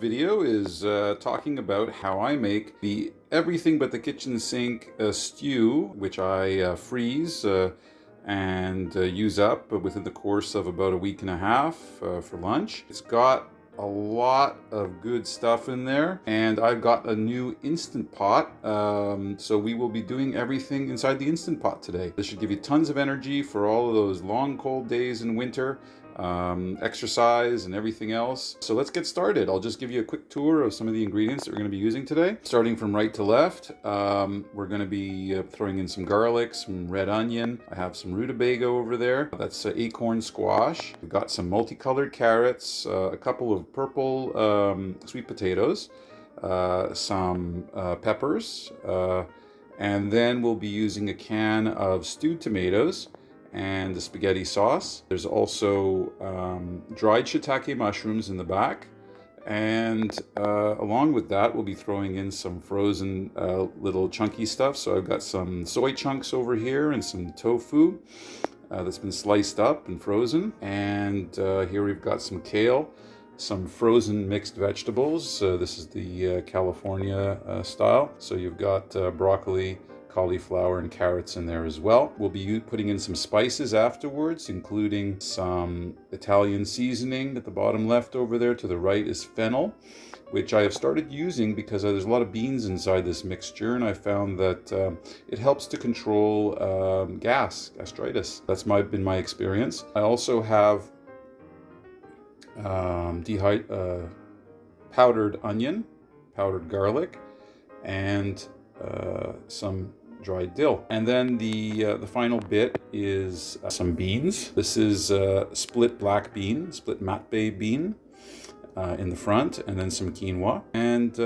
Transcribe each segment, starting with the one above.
video is talking about how I make the everything but the kitchen sink stew, which I freeze and use up within the course of about a week and a half for lunch. It's got a lot of good stuff in there, and I've got a new Instant Pot, so we will be doing everything inside the Instant Pot today. This should give you tons of energy for all of those long cold days in winter, exercise and everything else. So let's get started. I'll just give you a quick tour of some of the ingredients that we're going to be using today. Starting from right to left, we're going to be throwing in some garlic, some red onion. I have some rutabaga over there. That's acorn squash. We've got some multicolored carrots, a couple of purple sweet potatoes, some peppers, and then we'll be using a can of stewed tomatoes and the spaghetti sauce. There's also dried shiitake mushrooms in the back, and along with that we'll be throwing in some frozen little chunky stuff. So I've got some soy chunks over here and some tofu that's been sliced up and frozen, and here we've got some kale, some frozen mixed vegetables. This is the California style. So you've got broccoli, cauliflower, and carrots in there as well. We'll be putting in some spices afterwards, including some Italian seasoning at the bottom left over there. To the right is fennel, which I have started using because there's a lot of beans inside this mixture, and I found that it helps to control gastritis. That's been my experience. I also have powdered onion, powdered garlic, and some dried dill. And then the final bit is some beans. This is split black bean, split matbe bean in the front, and then some quinoa. And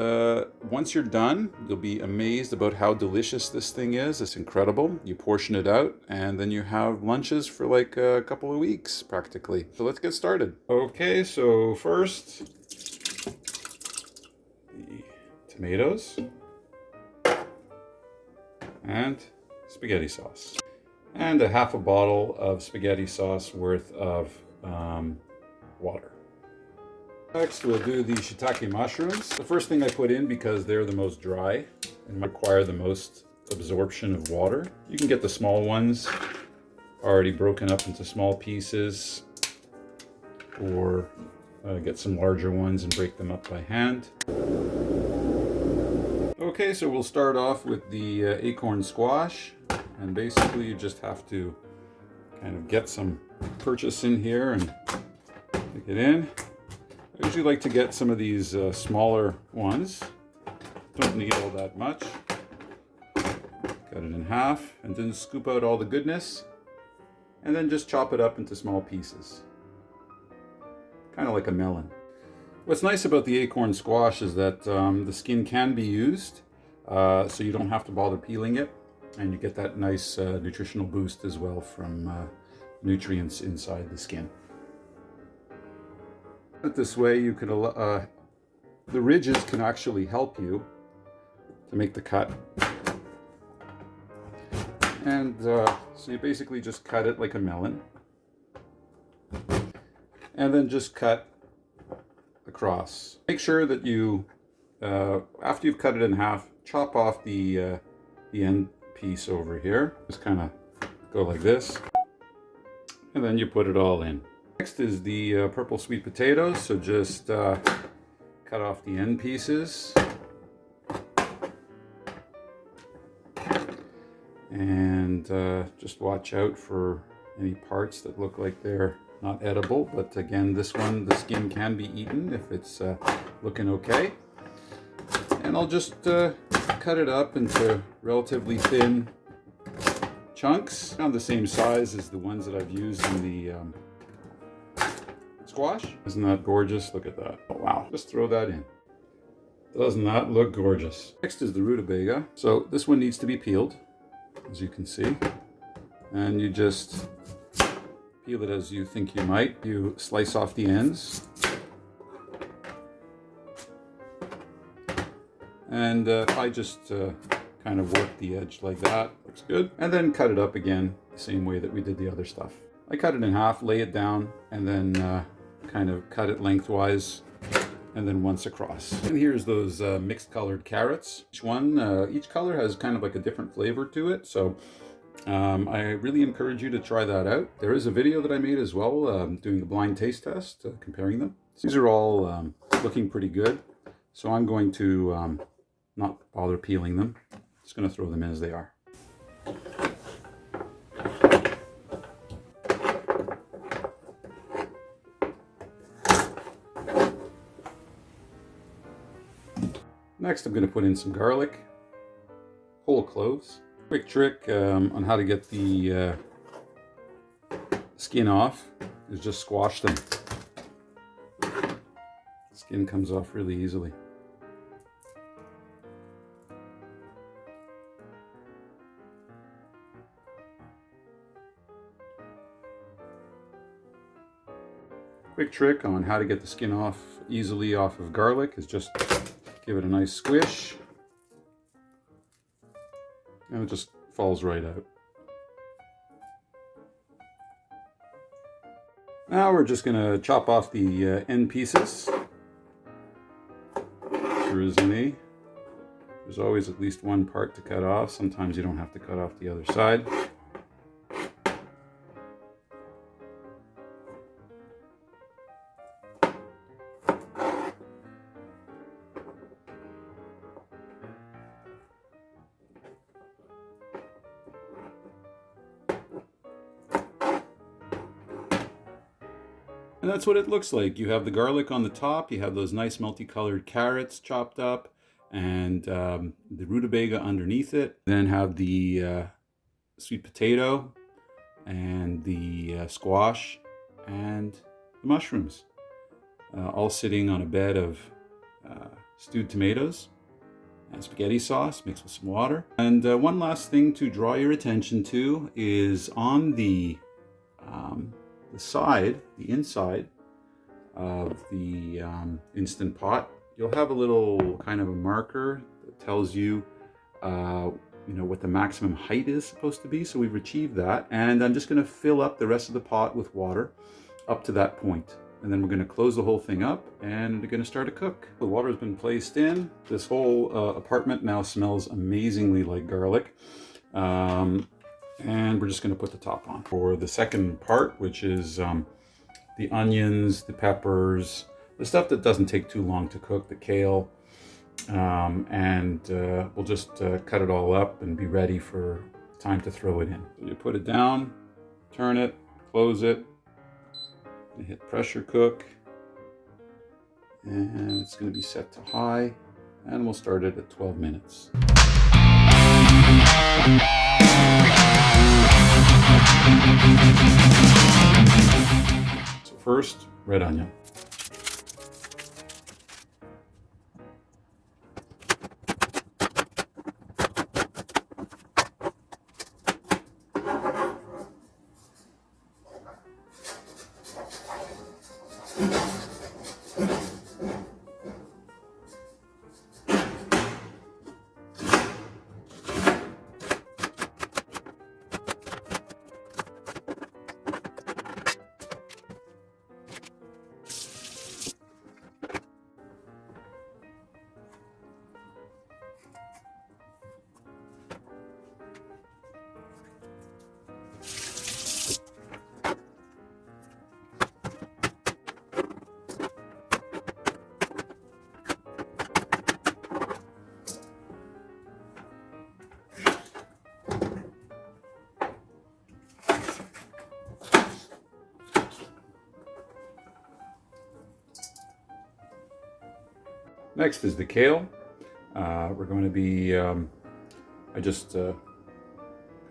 once you're done, you'll be amazed about how delicious this thing is. It's incredible. You portion it out, and then you have lunches for like a couple of weeks practically. So let's get started. Okay, so first, the tomatoes and spaghetti sauce, and a half a bottle of spaghetti sauce worth of water. Next, we'll do the shiitake mushrooms. The first thing I put in, because they're the most dry and require the most absorption of water. You can get the small ones already broken up into small pieces, or get some larger ones and break them up by hand. Okay, so we'll start off with the acorn squash, and basically you just have to kind of get some purchase in here and stick it in. I usually like to get some of these smaller ones. Don't need all that much. Cut it in half and then scoop out all the goodness, and then just chop it up into small pieces, kind of like a melon. What's nice about the acorn squash is that the skin can be used, so you don't have to bother peeling it, and you get that nice nutritional boost as well from nutrients inside the skin. This way you can, the ridges can actually help you to make the cut. And so you basically just cut it like a melon, and then just cut across. Make sure that you, after you've cut it in half, chop off the end piece over here. Just kind of go like this, and then you put it all in. Next is the purple sweet potatoes, so just cut off the end pieces. And just watch out for any parts that look like they're not edible, but again, this one, the skin can be eaten if it's looking okay. And I'll just cut it up into relatively thin chunks, around the same size as the ones that I've used in the squash. Isn't that gorgeous? Look at that. Oh, wow. Just throw that in. Doesn't that look gorgeous? Next is the rutabaga. So this one needs to be peeled, as you can see. And you just peel it as you think you might. You slice off the ends. And I just kind of work the edge like that. Looks good. And then cut it up again the same way that we did the other stuff. I cut it in half, lay it down, and then kind of cut it lengthwise and then once across. And here's those mixed colored carrots. Each color has kind of like a different flavor to it. So I really encourage you to try that out. There is a video that I made as well, doing the blind taste test, comparing them. These are all looking pretty good. So I'm going to not bother peeling them. Just going to throw them in as they are. Next, I'm going to put in some garlic, whole cloves. Quick trick on how to get the skin off is just squash them. Skin comes off really easily. Quick trick on how to get the skin off easily off of garlic is just give it a nice squish, and it just falls right out. Now we're just going to chop off the end pieces. There is any. There's always at least one part to cut off. Sometimes you don't have to cut off the other side. And that's what it looks like. You have the garlic on the top, you have those nice multicolored carrots chopped up, and the rutabaga underneath it. Then have the sweet potato, and the squash, and the mushrooms. All sitting on a bed of stewed tomatoes and spaghetti sauce mixed with some water. And one last thing to draw your attention to is on the side, the inside of the Instant Pot, you'll have a little kind of a marker that tells you, you know, what the maximum height is supposed to be. So we've achieved that, and I'm just going to fill up the rest of the pot with water up to that point. And then we're going to close the whole thing up, and we're going to start to cook. The water has been placed in. This whole apartment now smells amazingly like garlic. And we're just going to put the top on. For the second part, which is the onions, the peppers, the stuff that doesn't take too long to cook, the kale, and we'll just cut it all up and be ready for time to throw it in. So you put it down, turn it, close it, and hit pressure cook, and it's going to be set to high, and we'll start it at 12 minutes. So first, red onion. Next is the kale. We're going to be, I just kind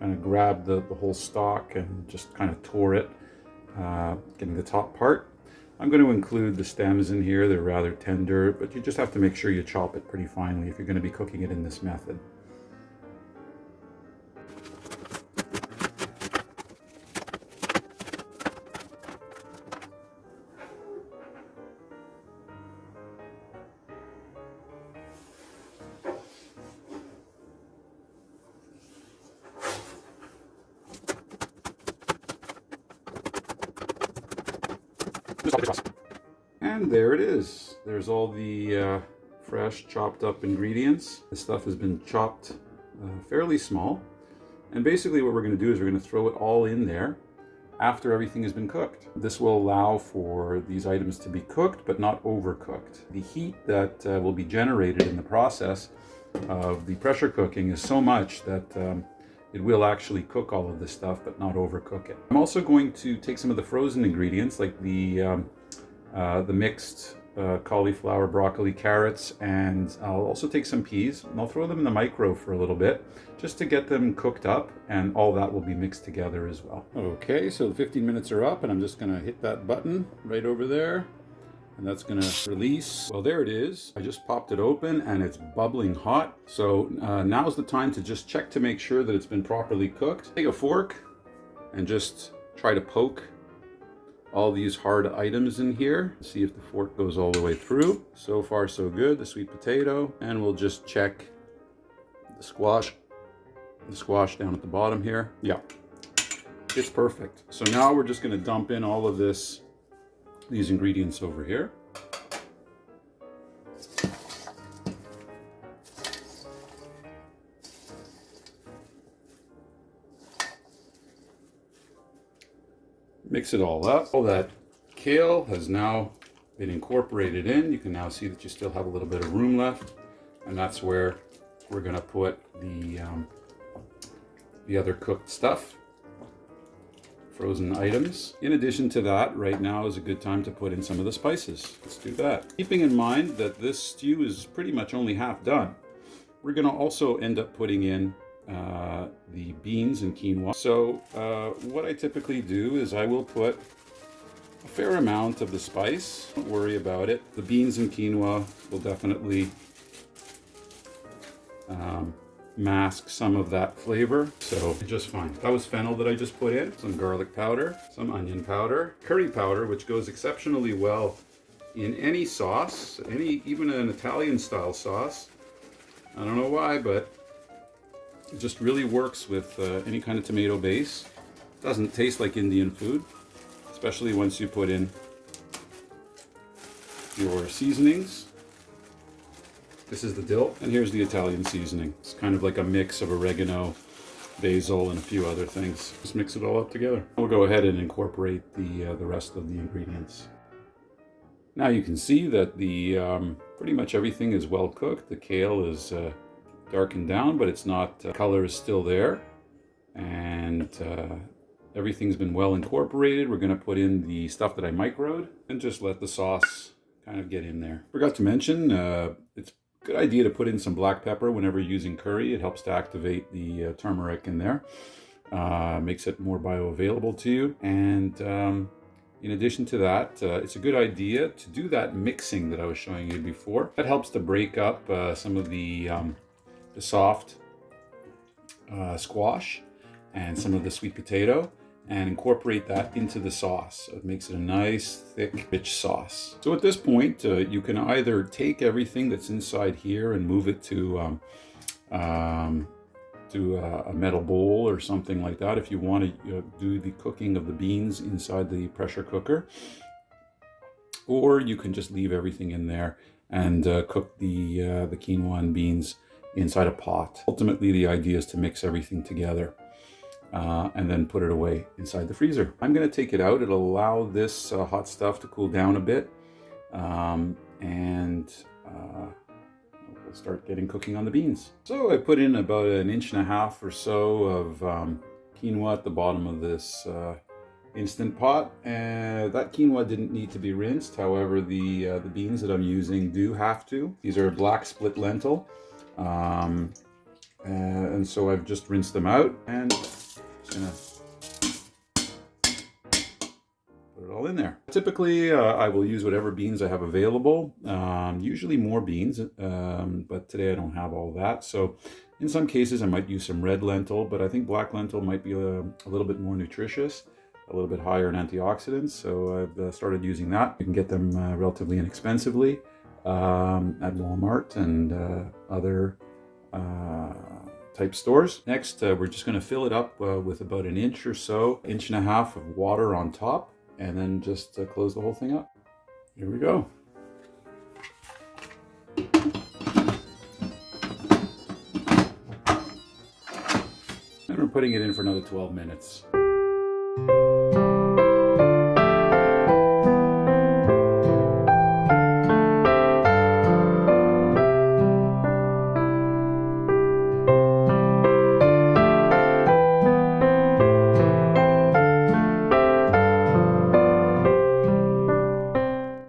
of grabbed the whole stalk and just kind of tore it, getting the top part. I'm going to include the stems in here. They're rather tender, but you just have to make sure you chop it pretty finely if you're going to be cooking it in this method. And there it is. There's all the fresh chopped up ingredients. This stuff has been chopped fairly small. And basically what we're going to do is we're going to throw it all in there after everything has been cooked. This will allow for these items to be cooked but not overcooked. The heat that will be generated in the process of the pressure cooking is so much that it will actually cook all of this stuff but not overcook it. I'm also going to take some of the frozen ingredients like the mixed cauliflower, broccoli, carrots, and I'll also take some peas and I'll throw them in the micro for a little bit just to get them cooked up, and all that will be mixed together as well. Okay, so the 15 minutes are up and I'm just gonna hit that button right over there and that's gonna release. Well, there it is. I just popped it open and it's bubbling hot. So now's the time to just check to make sure that it's been properly cooked. Take a fork and just try to poke all these hard items in here. See if the fork goes all the way through. So far so good, the sweet potato. And we'll just check the squash down at the bottom here. Yeah, it's perfect. So now we're just gonna dump in all of these ingredients over here. Mix it all up. All that kale has now been incorporated in. You can now see that you still have a little bit of room left, and that's where we're going to put the other cooked stuff, frozen items. In addition to that, right now is a good time to put in some of the spices. Let's do that. Keeping in mind that this stew is pretty much only half done, we're going to also end up putting in the beans and quinoa. So what I typically do is I will put a fair amount of the spice. Don't worry about it. The beans and quinoa will definitely mask some of that flavor, so just fine. That was fennel that I just put in, some garlic powder, some onion powder, curry powder, which goes exceptionally well in any sauce, even an Italian style sauce. I don't know why, but it just really works with any kind of tomato base. Doesn't taste like Indian food, especially once you put in your seasonings. This is the dill, and here's the Italian seasoning. It's kind of like a mix of oregano, basil, and a few other things. Just mix it all up together. We'll go ahead and incorporate the rest of the ingredients. Now you can see that the pretty much everything is well cooked. The kale is darkened down, but it's not, color is still there, and everything's been well incorporated. We're going to put in the stuff that I microed and just let the sauce kind of get in there. Forgot to mention, it's a good idea to put in some black pepper whenever you're using curry. It helps to activate the turmeric in there, makes it more bioavailable to you. And in addition to that, it's a good idea to do that mixing that I was showing you before. That helps to break up some of the soft squash and some of the sweet potato, and incorporate that into the sauce. So it makes it a nice, thick, rich sauce. So at this point, you can either take everything that's inside here and move it to a metal bowl or something like that if you want to do the cooking of the beans inside the pressure cooker, or you can just leave everything in there and cook the quinoa and beans inside a pot. Ultimately, the idea is to mix everything together and then put it away inside the freezer. I'm going to take it out. It'll allow this hot stuff to cool down a bit, and we'll start getting cooking on the beans. So I put in about 1.5 inches or so of quinoa at the bottom of this Instant Pot, and that quinoa didn't need to be rinsed. However, the beans that I'm using do have to. These are black split lentil. And so I've just rinsed them out and just gonna put it all in there. Typically, I will use whatever beans I have available, usually more beans, but today I don't have all that. So in some cases I might use some red lentil, but I think black lentil might be a little bit more nutritious, a little bit higher in antioxidants. So I've started using that. You can get them relatively inexpensively at Walmart and other type stores. Next, we're just going to fill it up with about 1 inch or so, 1.5 inches of water on top, and then just close the whole thing up. Here we go. And we're putting it in for another 12 minutes.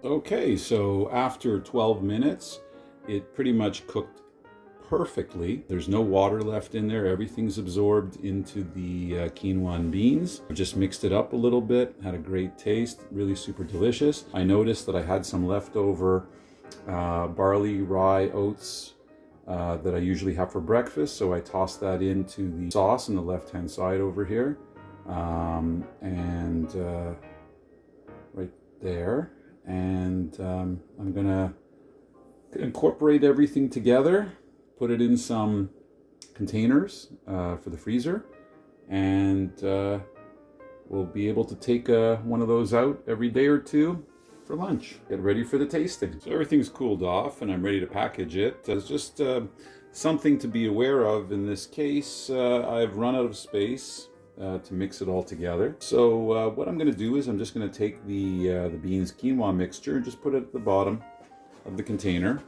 Okay, so after 12 minutes, it pretty much cooked perfectly. There's no water left in there. Everything's absorbed into the quinoa and beans. I just mixed it up a little bit, had a great taste, really super delicious. I noticed that I had some leftover barley, rye, oats that I usually have for breakfast, so I tossed that into the sauce on the left-hand side over here. Right there. And I'm gonna incorporate everything together, put it in some containers for the freezer, and we'll be able to take one of those out every day or two for lunch. Get ready for the tasting. So everything's cooled off and I'm ready to package it. It's just something to be aware of in this case. I've run out of space to mix it all together. So what I'm going to do is I'm just going to take the beans quinoa mixture and just put it at the bottom of the container.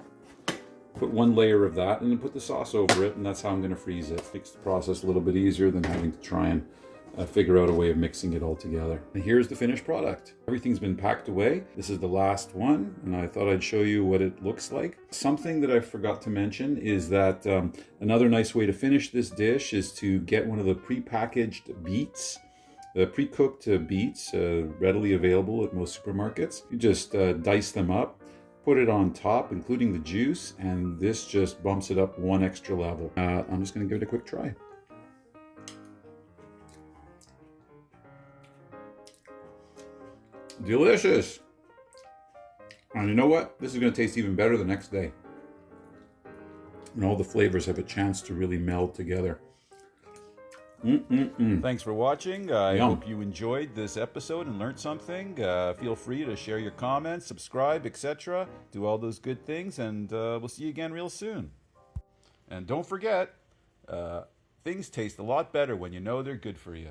Put one layer of that and then put the sauce over it, and that's how I'm going to freeze it. Makes the process a little bit easier than having to try and figure out a way of mixing it all together. And here's the finished product. Everything's been packed away. This is the last one, and I thought I'd show you what it looks like. Something that I forgot to mention is that another nice way to finish this dish is to get one of the pre-packaged beets. The pre-cooked beets, readily available at most supermarkets. You just dice them up, put it on top, including the juice, and this just bumps it up one extra level. I'm just going to give it a quick try. Delicious! And you know what? This is going to taste even better the next day, and all the flavors have a chance to really meld together. Thanks for watching. I Yum. hope you enjoyed this episode and learned something. Feel free to share your comments, subscribe, etc. Do all those good things, and we'll see you again real soon. And don't forget, things taste a lot better when you know they're good for you.